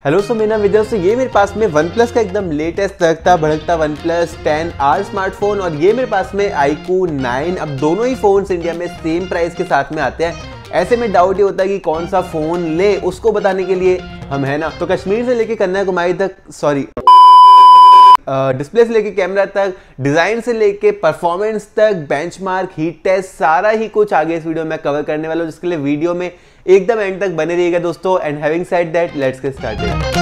Hello सो मेरा विजय। तो ये मेरे पास में OnePlus का एकदम लेटेस्ट तड़कता भड़कता OnePlus 10R स्मार्टफोन और ये मेरे पास में iQOO 9। अब दोनों ही फोन्स इंडिया में सेम प्राइस के साथ में आते हैं। ऐसे में डाउट ये होता है कि कौन सा फोन ले, उसको बताने के लिए हम है ना। तो कश्मीर से लेके कन्याकुमारी तक, डिस्प्ले से लेके कैमरा तक, डिजाइन से लेके परफॉर्मेंस तक, बेंचमार्क, हीट टेस्ट, सारा ही कुछ आगे इस वीडियो में कवर करने वाला हूं, जिसके लिए वीडियो में एकदम एंड तक बने रहिएगा दोस्तों। And having said that, let's get started.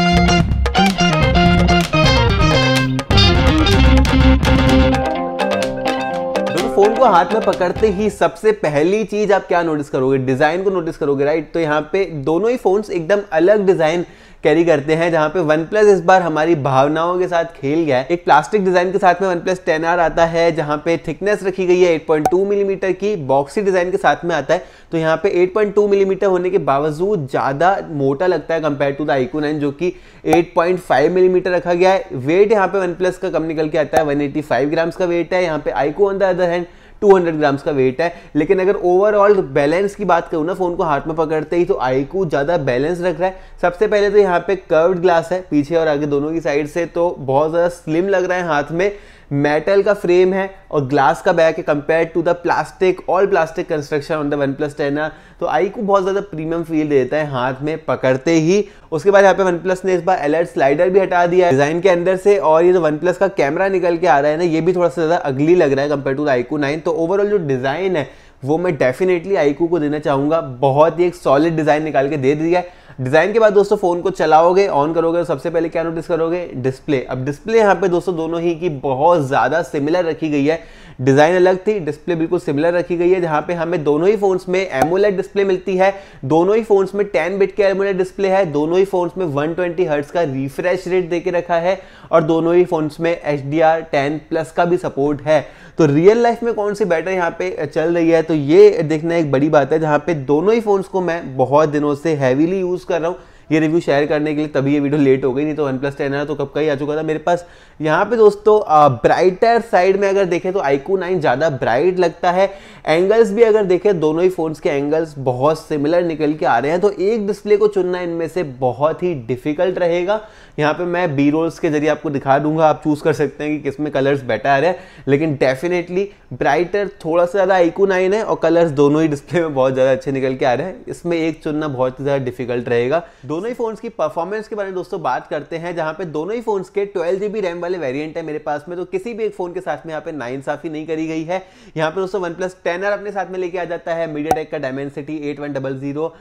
Phone को हाथ में पकड़ते ही सबसे पहली चीज आप क्या नोटिस करोगे? डिजाइन को नोटिस करोगे, राइट? तो यहाँ पे दोनों ही फोन्स एकदम अलग डिजाइन कैरी करते हैं, जहां पे OnePlus इस बार हमारी भावनाओं के साथ खेल गया है। एक प्लास्टिक डिजाइन के साथ में OnePlus 10R आता है, जहां पे थिकनेस रखी गई है 8.2 मिलीमीटर की, बॉक्सी डिजाइन के साथ में आता है। तो यहाँ पे 8.2 मिलीमीटर होने के बावजूद ज्यादा मोटा लगता है कंपेयर टू द iQOO 9, जो कि 8.5 मिलीमीटर रखा गया है। वेट यहाँ पे OnePlus का कम निकल के आता है, 185 ग्राम्स का वेट है। यहाँ पे iQOO on the other hand 200 grams का वेट है। लेकिन अगर ओवरऑल बैलेंस की बात करूं ना, फोन को हाथ में पकड़ते ही, तो iQOO ज्यादा बैलेंस रख रहा है। सबसे पहले तो यहाँ पे कर्व्ड ग्लास है पीछे और आगे दोनों की साइड से, तो बहुत ज्यादा स्लिम लग रहा है हाथ में। मेटल का फ्रेम है और ग्लास का बैक है compare to the plastic, all plastic construction on the OnePlus 10R। तो iQOO बहुत ज्यादा प्रीमियम फील देता है हाथ में पकड़ते ही। उसके बाद यहाँ पे OnePlus ने इस बार अलर्ट स्लाइडर भी हटा दिया है डिजाइन के अंदर से, और ये जो OnePlus का कैमरा निकल के आ रहा है ना, ये भी थोड़ा सा ज्यादा अगली लग रहा है कंपेयर टू द iQOO 9। तो ओवरऑल जो डिजाइन है वो मैं डेफिनेटली iQOO को देना चाहूंगा। बहुत ही एक सॉलिड डिजाइन निकाल के दे दिया है। डिजाइन के बाद दोस्तों फोन को चलाओगे, ऑन करोगे, तो सबसे पहले क्या नोटिस करोगे? डिस्प्ले। अब डिस्प्ले यहाँ पे दोस्तों दोनों ही की बहुत ज्यादा सिमिलर रखी गई है। डिजाइन अलग थी, डिस्प्ले बिल्कुल सिमिलर रखी गई है, जहां पे हमें दोनों ही फोन्स में एमोलेड डिस्प्ले मिलती है। दोनों ही फोन्स में 10 बिट के एमोलेड डिस्प्ले है। दोनों ही फोन्स में 120 हर्ट्ज का रिफ्रेश रेट देके रखा है और दोनों ही फोन्स में HDR10+ का भी सपोर्ट है। तो रियल लाइफ में कौन सी बैटरी यहाँ पे चल रही है, तो ये देखना एक बड़ी बात है, जहां पे दोनों ही फोन्स को मैं बहुत दिनों से हैवीली यूज कर रहा हूँ ये रिव्यू शेयर करने के लिए। तभी ये वीडियो लेट हो गई, नहीं तो OnePlus 10R तो कब का ही आ चुका था मेरे पास। यहाँ पे दोस्तों ब्राइटर साइड में अगर देखें तो iQOO 9 ज्यादा ब्राइट लगता है। एंगल्स भी अगर देखें, दोनों ही फोन्स के एंगल्स बहुत सिमिलर निकल के आ रहे हैं। तो एक डिस्प्ले को चुनना इनमें से बहुत ही डिफिकल्ट रहेगा। यहाँ पे मैं बी रोल्स के जरिए आपको दिखा दूंगा, आप चूज कर सकते हैं कि किसमें कलर्स बेटर आ रहे हैं। लेकिन डेफिनेटली ब्राइटर थोड़ा सा ज्यादा iQOO 9 है और कलर्स दोनों ही डिस्प्ले में बहुत ज्यादा अच्छे निकल के आ रहे हैं। इसमें एक चुनना बहुत ज्यादा डिफिकल्ट रहेगा। दोनों ही फोन्स की परफॉर्मेंस के बारे में दोस्तों बात करते हैं, जहां पे दोनों ही फोन्स के 12 GB रैम वाले वेरिएंट है मेरे पास में। तो किसी भी एक फोन के साथ में यहाँ पे नाइंसाफी नहीं करी गई है। यहाँ पे दोस्तों OnePlus 10R अपने साथ में लेके आ जाता है MediaTek का Dimensity 8100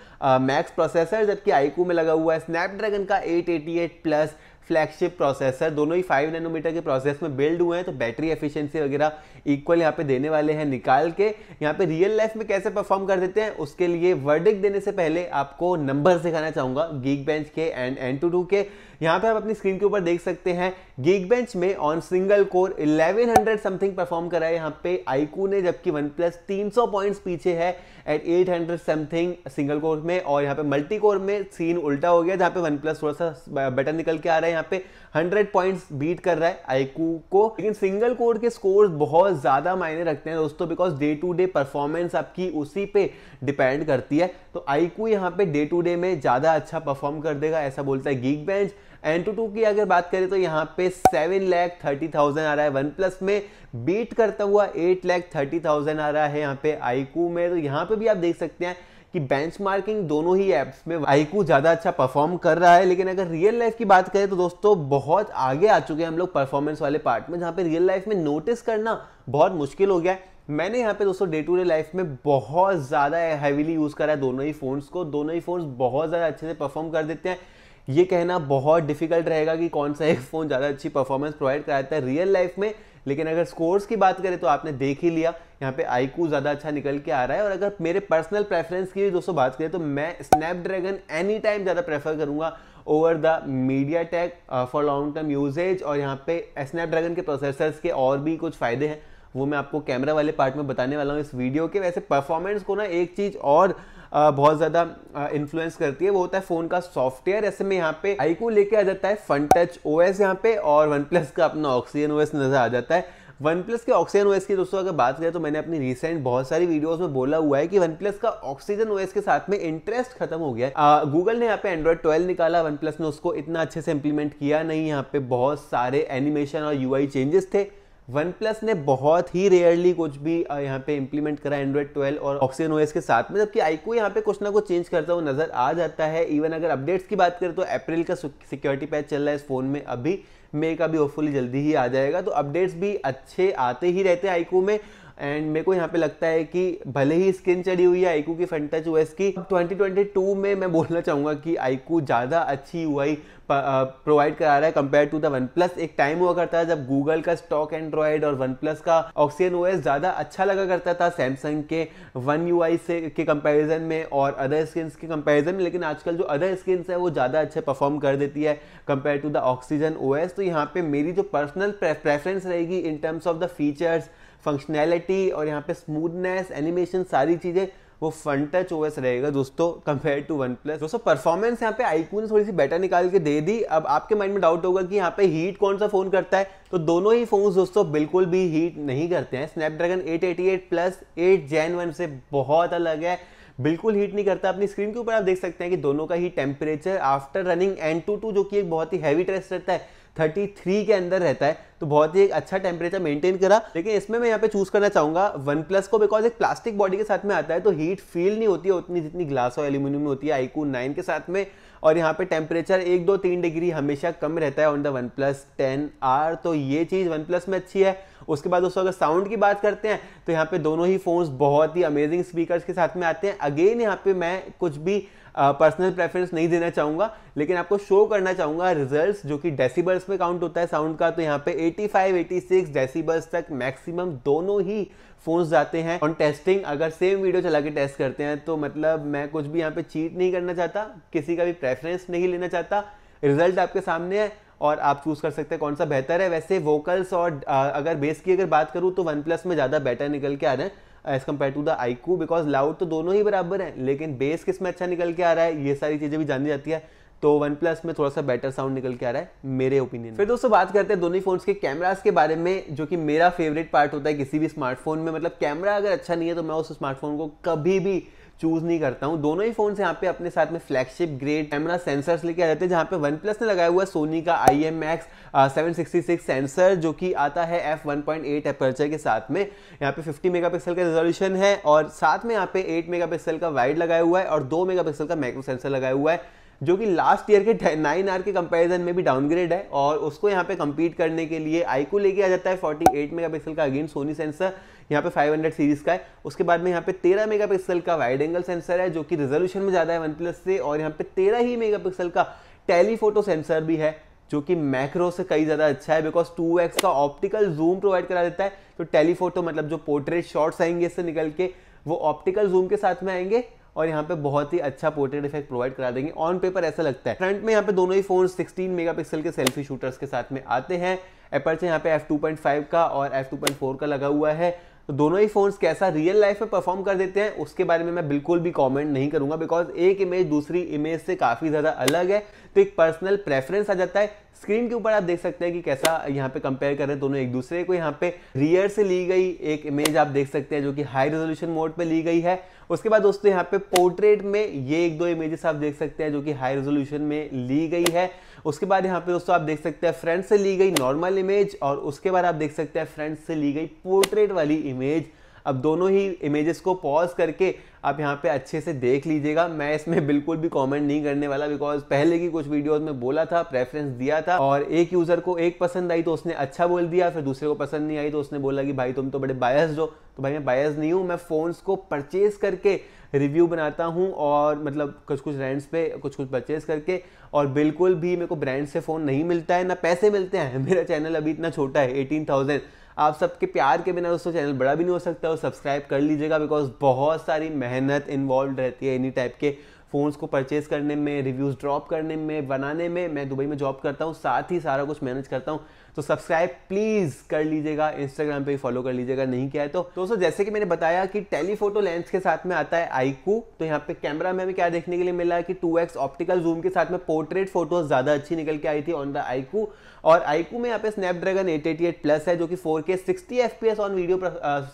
मैक्स प्रोसेसर, जबकि iQOO में लगा हुआ है स्नैपड्रैगन का 888+ फ्लैगशिप प्रोसेसर। दोनों ही 5 नैनोमीटर के प्रोसेस में बिल्ड हुए हैं, तो बैटरी एफिशिएंसी वगैरह इक्वल यहाँ पे देने वाले हैं निकाल के। यहाँ पे रियल लाइफ में कैसे परफॉर्म कर देते हैं, उसके लिए वर्डिक्ट देने से पहले आपको नंबर दिखाना चाहूंगा Geekbench के एंड AnTuTu के। यहाँ पे आप अपनी स्क्रीन के ऊपर देख सकते हैं Geekbench में on single core 1100 something perform करा है यहाँ पे iQOO ने, जबकि OnePlus 300 पॉइंट्स पीछे है एट 800 समथिंग सिंगल कोर में। और यहाँ पे मल्टी कोर में सीन उल्टा हो गया, जहाँ पे OnePlus थोड़ा सा बेटर निकल के आ रहा है। यहाँ पे 100 पॉइंट्स बीट कर रहा है iQOO को। लेकिन सिंगल कोर के स्कोर बहुत ज्यादा मायने रखते हैं दोस्तों, because day to day performance आपकी उसी पे डिपेंड करती है। तो iQOO यहाँ पे डे टू डे में ज्यादा अच्छा परफॉर्म कर देगा, ऐसा बोलता है Geekbench। AnTuTu की अगर बात करें तो यहाँ पे 7,30,000 आ रहा है OnePlus में, बीट करता हुआ 8,30,000 आ रहा है यहाँ पे iQOO में। तो यहाँ पे भी आप देख सकते हैं कि बेंचमार्किंग दोनों ही एप्स में iQOO ज्यादा अच्छा परफॉर्म कर रहा है। लेकिन अगर रियल लाइफ की बात करें तो दोस्तों बहुत आगे आ चुके हैं हम लोग परफॉर्मेंस वाले पार्ट में, जहां पे रियल लाइफ में नोटिस करना बहुत मुश्किल हो गया है। मैंने यहाँ पे दोस्तों डे टू डे लाइफ में बहुत ज्यादा हैवीली यूज करा है दोनों ही फोन्स को। दोनों ही फोन्स बहुत ज्यादा अच्छे से परफॉर्म कर देते हैं। ये कहना बहुत डिफिकल्ट रहेगा कि कौन सा एक फोन ज्यादा अच्छी परफॉर्मेंस प्रोवाइड कराता है रियल लाइफ में। लेकिन अगर स्कोर्स की बात करें तो आपने देख ही लिया, यहाँ पे iQOO ज्यादा अच्छा निकल के आ रहा है। और अगर मेरे पर्सनल प्रेफरेंस की दोस्तों बात करें तो मैं स्नैपड्रैगन एनी टाइम ज्यादा प्रेफर करूंगा over the MediaTek for long term usage. और यहाँ पे स्नैपड्रैगन के प्रोसेसर्स के और भी कुछ फायदे हैं, वो मैं आपको कैमरा वाले पार्ट में बताने वाला हूँ इस वीडियो के। वैसे परफॉर्मेंस को ना एक चीज और बहुत ज्यादा इन्फ्लुएंस करती है, वो होता है फोन का सॉफ्टवेयर। ऐसे में यहाँ पे iQOO लेके आ जाता है FunTouch OS यहाँ पे, और OnePlus का अपना Oxygen OS नजर आ जाता है। OnePlus के ऑक्सीजन ओएस की दोस्तों अगर बात करें तो मैंने अपनी रिसेंट बहुत सारी वीडियोस में बोला हुआ है कि OnePlus का ऑक्सीजन ओएस के साथ में इंटरेस्ट खत्म हो गया है। गूगल ने यहाँ पे एंड्रॉइड 12 निकाला, OnePlus ने उसको इतना अच्छे से इंप्लीमेंट किया नहीं। यहाँ पे बहुत सारे एनिमेशन और यूआई चेंजेस थे। OnePlus ने बहुत ही रेयरली कुछ भी यहाँ पे इंप्लीमेंट करा एंड्रॉइड 12 और ऑक्सीजन ओएस के साथ में, जबकि iQOO यहाँ पे कुछ ना कुछ चेंज करता हुआ नजर आ जाता है। इवन अगर अपडेट्स की बात करें तो अप्रैल का सिक्योरिटी पैच चल रहा है इस फोन में, अभी मई का भी होपफुली जल्दी ही आ जाएगा। तो अपडेट्स भी अच्छे आते ही रहते हैं iQOO में। एंड मेरे को यहाँ पे लगता है कि भले ही स्किन चढ़ी हुई है iQOO की फ्रंट टच ओएस की, 2022 में मैं बोलना चाहूंगा कि iQOO ज़्यादा अच्छी यूआई प्रोवाइड करा रहा है कंपेयर टू द OnePlus। एक टाइम हुआ करता है जब गूगल का स्टॉक एंड्रॉइड और OnePlus का ऑक्सीजन ओएस ज़्यादा अच्छा लगा करता था सैमसंग के वन यूआई से के कंपैरिजन में और अदर स्किन्स के कंपैरिजन में, लेकिन आजकल जो अदर स्किन्स है वो ज़्यादा अच्छे परफॉर्म कर देती है compare to the oxygen OS. तो यहाँ पे मेरी जो पर्सनल प्रेफरेंस रहेगी in terms of the features, functionality और यहाँ पे स्मूथनेस, एनिमेशन, सारी चीज़ें वो फ्रंट टच ओएस रहेगा दोस्तों कंपेयर टू OnePlus। दोस्तों परफॉर्मेंस यहाँ पे iQOO ने थोड़ी सी बेटर निकाल के दे दी। अब आपके माइंड में डाउट होगा कि यहाँ पे हीट कौन सा फोन करता है, तो दोनों ही फोन्स दोस्तों बिल्कुल भी हीट नहीं करते हैं। स्नैपड्रैगन 888 प्लस 8 Gen 1 से बहुत अलग है, बिल्कुल हीट नहीं करता। अपनी स्क्रीन के ऊपर आप देख सकते हैं कि दोनों का ही टेम्परेचर आफ्टर रनिंग Antutu जो कि एक बहुत ही हैवी टेस्ट रहता है 33 के अंदर रहता है, तो बहुत ही एक अच्छा टेम्परेचर मेंटेन करा। लेकिन इसमें मैं यहाँ पे चूज करना चाहूंगा OnePlus को, बिकॉज एक प्लास्टिक बॉडी के साथ में आता है तो हीट फील नहीं होती है उतनी जितनी ग्लास और एल्यूमिनियम में होती है iQOO 9 के साथ में। और यहाँ पे टेम्परेचर 1-2-3 डिग्री हमेशा कम रहता है ऑन द OnePlus 10R, तो ये चीज OnePlus में अच्छी है। उसके बाद दोस्तों अगर साउंड की बात करते हैं तो यहाँ पे दोनों ही फोन्स बहुत ही अमेजिंग स्पीकर्स के साथ में आते हैं। अगेन यहाँ पे मैं कुछ भी पर्सनल प्रेफरेंस नहीं देना चाहूंगा, लेकिन आपको शो करना चाहूंगा रिजल्ट्स जो कि डेसिबल्स में काउंट होता है साउंड का। तो यहाँ पे 85-86 डेसिबल्स तक मैक्सिमम दोनों ही फोन्स जाते हैं ऑन टेस्टिंग। अगर सेम वीडियो चला के टेस्ट करते हैं तो मतलब मैं कुछ भी यहाँ पे चीट नहीं करना चाहता, किसी का भी प्रेफरेंस नहीं लेना चाहता। रिजल्ट आपके सामने है और आप चूज कर सकते हैं कौन सा बेहतर है। वैसे वोकल्स और अगर बेस की अगर बात करूं तो OnePlus में ज्यादा बेटर निकल के आ रहे हैं as compare to the iQOO, because loud तो दोनों ही बराबर हैं, लेकिन बेस किस में अच्छा निकल के आ रहा है ये सारी चीजें भी जानी जाती है। तो OnePlus में थोड़ा सा बेटर साउंड निकल के आ रहा है मेरे ओपिनियन। फिर दोस्तों बात करते हैं दोनों ही फोन्स के कैमरास के बारे में, जो कि मेरा फेवरेट पार्ट होता है किसी भी स्मार्टफोन में। मतलब कैमरा अगर अच्छा नहीं है तो मैं उस स्मार्टफोन को कभी भी चूज नहीं करता हूं। दोनों ही फोन यहाँ पे अपने साथ में फ्लैगशिप ग्रेड कैमरा सेंसर्स लेके आ जाते हैं, जहां पे OnePlus ने लगाया हुआ है सोनी का IMX 766 सेंसर जो कि आता है f1.8 एपर्चर के साथ में। यहाँ पे 50 मेगापिक्सल का रेजोल्यूशन है और साथ में यहाँ पे 8 मेगापिक्सल का वाइड लगाया हुआ है और 2 मेगापिक्सल का मैक्रो सेंसर लगाया हुआ है, जो कि लास्ट ईयर के 9R के कंपैरिजन में भी डाउनग्रेड है। और उसको यहाँ पे कंपीट करने के लिए iQOO लेके आ जाता है 48 मेगापिक्सल का अगेन सोनी सेंसर, यहाँ पे 500 सीरीज का है। उसके बाद में यहाँ पे 13 मेगापिक्सल का वाइड एंगल सेंसर है जो कि रेजोल्यूशन में ज्यादा है OnePlus से, और यहाँ पे 13 ही मेगापिक्सल का टेलीफोटो सेंसर भी है जो कि मैक्रो से कई ज्यादा अच्छा है, बिकॉज 2x का ऑप्टिकल जूम प्रोवाइड करा देता है। तो टेलीफोटो मतलब जो पोर्ट्रेट शॉट्स आएंगे इससे निकल के वो ऑप्टिकल जूम के साथ में आएंगे और यहाँ पे बहुत ही अच्छा पोर्ट्रेट इफेक्ट प्रोवाइड करा देंगे। ऑन पेपर ऐसा लगता है। फ्रंट में यहाँ पे दोनों ही फोन 16 मेगापिक्सल के सेल्फी शूटर्स के साथ में आते हैं। एपर्चर यहाँ पे f2.5 का और f2.4 का लगा हुआ है। तो दोनों ही फोन्स कैसा रियल लाइफ में परफॉर्म कर देते हैं उसके बारे में मैं बिल्कुल भी कमेंट नहीं करूंगा, बिकॉज एक इमेज दूसरी इमेज से काफी ज्यादा अलग है, तो एक पर्सनल प्रेफरेंस आ जाता है। स्क्रीन के ऊपर आप देख सकते हैं कि कैसा यहाँ पे कंपेयर कर रहे हैं दोनों एक दूसरे को। यहाँ पे रियर से ली गई एक इमेज आप देख सकते हैं जो कि हाई रेजोल्यूशन मोड पे ली गई है। उसके बाद दोस्तों यहाँ पे पोर्ट्रेट में ये 1-2 इमेजेस आप देख सकते हैं जो कि हाई रेजोल्यूशन में ली गई है। उसके बाद यहाँ पे दोस्तों आप देख सकते हैं फ्रंट से ली गई नॉर्मल इमेज और उसके बाद आप देख सकते हैं फ्रंट से ली गई पोर्ट्रेट वाली इमेज। अब दोनों ही इमेजेस को पॉज करके आप यहाँ पे अच्छे से देख लीजिएगा। मैं इसमें बिल्कुल भी कमेंट नहीं करने वाला, बिकॉज पहले की कुछ वीडियोस में बोला था, प्रेफरेंस दिया था और एक यूजर को एक पसंद आई तो उसने अच्छा बोल दिया, फिर दूसरे को पसंद नहीं आई तो उसने बोला कि भाई तुम तो बड़े बायस्ड हो। तो भाई मैं बायस्ड नहीं हूँ, मैं फोन्स को परचेज करके रिव्यू बनाता हूँ और मतलब कुछ कुछ ब्रांड्स पे कुछ कुछ परचेज करके, और बिल्कुल भी मेरे को ब्रांड से फोन नहीं मिलता है ना पैसे मिलते हैं। मेरा चैनल अभी इतना छोटा है 18,000, आप सबके प्यार के बिना दोस्तों चैनल बड़ा भी नहीं हो सकता। और सब्सक्राइब कर लीजिएगा बिकॉज बहुत सारी मेहनत इन्वॉल्व रहती है इन्हीं टाइप के फ़ोन्स को परचेज करने में, रिव्यूज़ ड्रॉप करने में, बनाने में। मैं दुबई में जॉब करता हूँ, साथ ही सारा कुछ मैनेज करता हूँ। तो सब्सक्राइब प्लीज़ कर लीजिएगा, इंस्टाग्राम पे भी फॉलो कर लीजिएगा नहीं किया है तो। दोस्तों जैसे कि मैंने बताया कि टेलीफोटो लेंस के साथ में आता है iQOO। तो यहाँ पे कैमरा में भी क्या देखने के लिए मिला है कि 2x ऑप्टिकल जूम के साथ में पोर्ट्रेट फोटोज ज़्यादा अच्छी निकल के आई थी ऑन द iQOO। और iQOO में यहाँ पे स्नैपड्रैगन 888 प्लस है जो कि 4K 60 FPS on video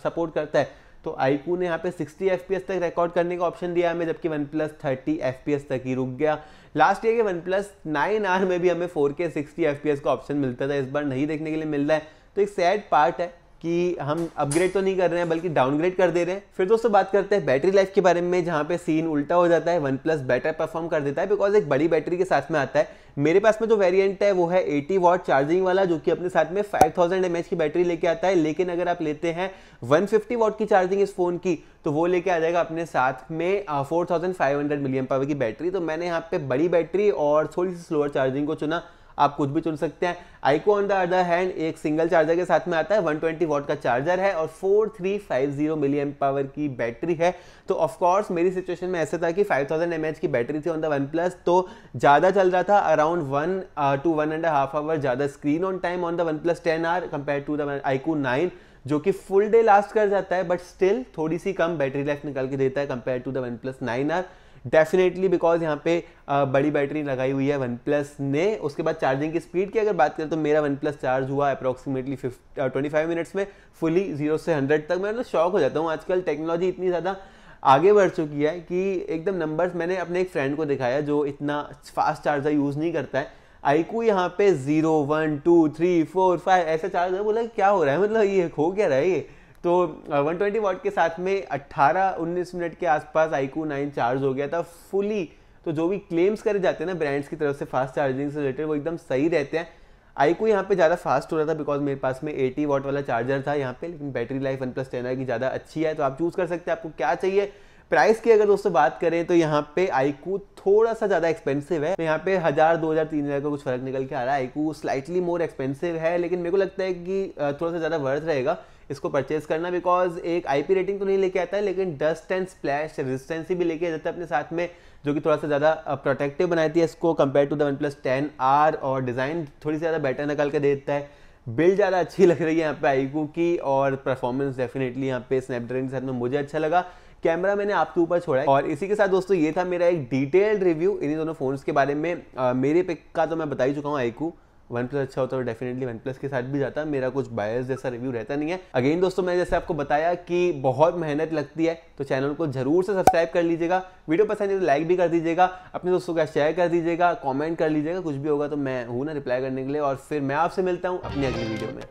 support करता है। तो iQOO ने यहाँ पे 60 FPS तक रिकॉर्ड करने का ऑप्शन दिया हमें, जबकि OnePlus 30 FPS तक ही रुक गया। लास्ट ईयर के OnePlus 9R में भी हमें 4K 60 FPS का ऑप्शन मिलता था, इस बार नहीं देखने के लिए मिल रहा है। तो एक सैड पार्ट है कि हम अपग्रेड तो नहीं कर रहे हैं बल्कि डाउनग्रेड कर दे रहे हैं। फिर दोस्तों बात करते हैं बैटरी लाइफ के बारे में, जहां पे सीन उल्टा हो जाता है। OnePlus बेटर परफॉर्म कर देता है बिकॉज एक बड़ी बैटरी के साथ में आता है। मेरे पास में जो वेरिएंट है वो है 80 वॉट चार्जिंग वाला, जो कि अपने साथ में 5000 mAh की बैटरी लेके आता है। लेकिन अगर आप लेते हैं 150 वॉट की चार्जिंग इस फोन की, तो वो लेके आ जाएगा अपने साथ में 4500 mAh की बैटरी। तो मैंने यहाँ पे बड़ी बैटरी और थोड़ी सी स्लोअर चार्जिंग को चुना, आप कुछ भी चुन सकते हैं। iQOO on the other hand एक सिंगल चार्जर के साथ में आता है, 120 वॉट का चार्जर है और 4350 mAh की बैटरी है। तो ऑफ कोर्स मेरी सिचुएशन में ऐसा था कि 5000 mAh की बैटरी थी ऑन द OnePlus, तो ज़्यादा चल रहा था, अराउंड 1 to 1.5 आवर ज़्यादा screen on time on the OnePlus 10R compare to the iQOO 9, जो कि फुल डे लास्ट कर जाता है, बट स्टिल थोड़ी सी कम बैटरी लाइफ निकल के देता है compare to the OnePlus 9R। Definitely because यहाँ पे बड़ी बैटरी लगाई हुई है OnePlus ने। उसके बाद चार्जिंग की स्पीड की अगर बात करें तो मेरा OnePlus चार्ज हुआ अप्रॉक्सीमेटली 25 मिनट्स में, फुली 0 से 100 तक। मैं शॉक हो जाता हूँ, आजकल टेक्नोलॉजी इतनी ज़्यादा आगे बढ़ चुकी है कि एकदम नंबर्स। मैंने अपने एक फ्रेंड को दिखाया जो इतना फास्ट चार्जर यूज़ नहीं करता है, iQOO यहाँ पे 0 1 2 3 4 5 ऐसा चार्ज है। बोला क्या हो रहा है, मतलब ये हो क्या रहा है ये। तो 120 वॉट के साथ में 18-19 मिनट के आसपास iQOO 9 चार्ज हो गया था फुली। तो जो भी क्लेम्स करे जाते हैं ना ब्रांड्स की तरफ से फास्ट चार्जिंग से रिलेटेड, वो एकदम सही रहते हैं। iQOO यहाँ पे ज़्यादा फास्ट हो रहा था बिकॉज मेरे पास में 80 वॉट वाला चार्जर था यहाँ पे, लेकिन बैटरी लाइफ OnePlus 10R की ज़्यादा अच्छी है। तो आप चूज़ कर सकते हैं आपको क्या चाहिए। प्राइस की अगर दोस्तों बात करें तो यहाँ पे iQOO थोड़ा सा ज़्यादा एक्सपेंसिव है। तो यहाँ पे 1000, 2000, 3000 का कुछ फर्क निकल के आ रहा है। iQOO स्लाइटली मोर एक्सपेंसिव है, लेकिन मेरे को लगता है कि थोड़ा सा ज़्यादा वर्थ रहेगा इसको परचेज करना, बिकॉज एक IP रेटिंग तो नहीं लेके आता है, लेकिन डस्ट एंड स्प्लैश रेजिस्टेंसी भी लेके जाता है अपने साथ में, जो कि थोड़ा सा ज़्यादा प्रोटेक्टिव बनाती है इसको compare to the OnePlus 10R। और डिज़ाइन थोड़ी सी ज़्यादा बेटर निकल के देता है। बिल्ड ज़्यादा अच्छी लग रही है यहाँ पे iQOO की, और परफॉर्मेंस डेफिनेटली यहाँ पे स्नैपड्रैगन के साथ में मुझे अच्छा लगा। कैमरा मैंने आपके ऊपर छोड़ा है। और इसी के साथ दोस्तों ये था मेरा एक डिटेल्ड रिव्यू इन्हीं दोनों फोन्स के बारे में। मेरे पिक का तो मैं बता ही चुका हूँ iQOO। OnePlus अच्छा होता है तो डेफिनेटली OnePlus के साथ भी जाता, मेरा कुछ बायस जैसा रिव्यू रहता नहीं है। अगेन दोस्तों मैंने जैसे आपको बताया कि बहुत मेहनत लगती है, तो चैनल को जरूर से सब्सक्राइब कर लीजिएगा। वीडियो पसंद है तो लाइक भी कर दीजिएगा, अपने दोस्तों का शेयर कर दीजिएगा, कॉमेंट कर लीजिएगा, कुछ भी होगा तो मैं हूँ ना रिप्लाई करने के लिए। और फिर मैं आपसे मिलता हूँ अपनी अगली वीडियो में।